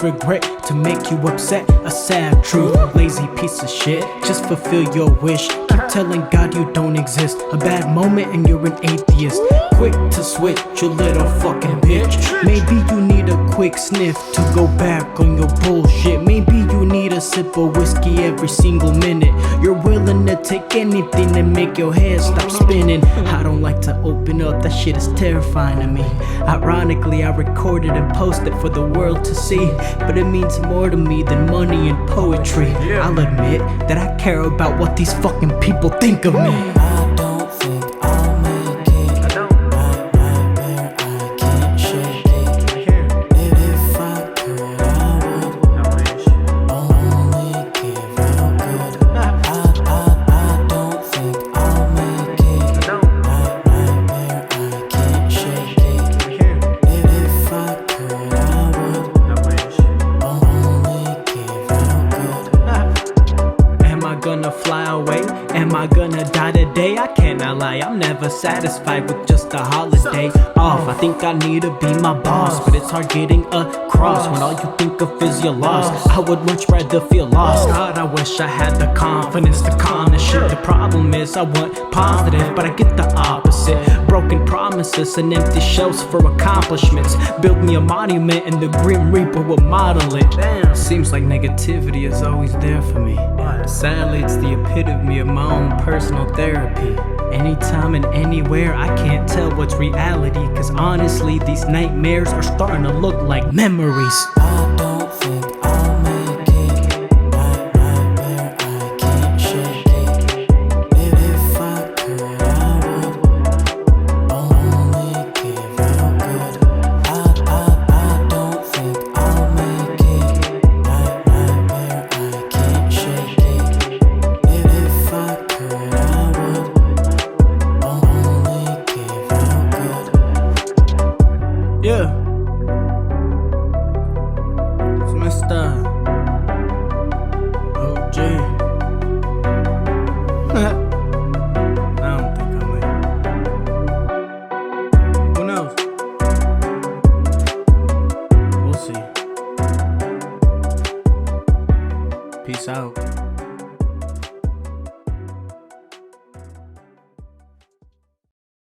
regret to make you upset. A sad truth, lazy piece of shit. Just fulfill your wish. Keep telling God you don't exist. A bad moment and you're an atheist. Quick to switch, you little fucking bitch. Maybe you need a quick sniff to go back on your bullshit. Maybe you need a sip of whiskey every single minute. You're willing to take anything to make your head stop spinning. I don't like to open up, that shit is terrifying to me. Ironically, I recorded and posted for the world to see, but it means more to me than money and poetry. I'll admit that I care about what these fucking people think of me. I don't think I'll make it. Right there, I can't shake it. If I could, I would only give out good. I don't think I'll make it. Right there, I can't shake it. If I could, I would only give out good. Am I gonna fly away? Am I gonna die today? I cannot lie, I'm never satisfied with just a holiday off. I think I need to be my boss, but it's hard getting across when all you think of is your loss. I would much rather feel lost. God, I wish I had the confidence to calm this shit. The problem is I want positive, but I get the opposite. Broken promises and empty shells for accomplishments. Build me a monument and the Grim Reaper will model it. Seems like negativity is always there for me. Sadly, it's the epitome of my own personal therapy. Anytime and anywhere, I can't tell what's reality, cause honestly, these nightmares are starting to look like memories. I don't think I'll make it. Right there, I can't shake it. If I could, I would only give out good. I don't think I'll make it. Right there, I can't shake it. If I could, I would only give out good. Yeah. It's Mr. OG. I don't think I'll make it. Who knows? We'll see. Peace out.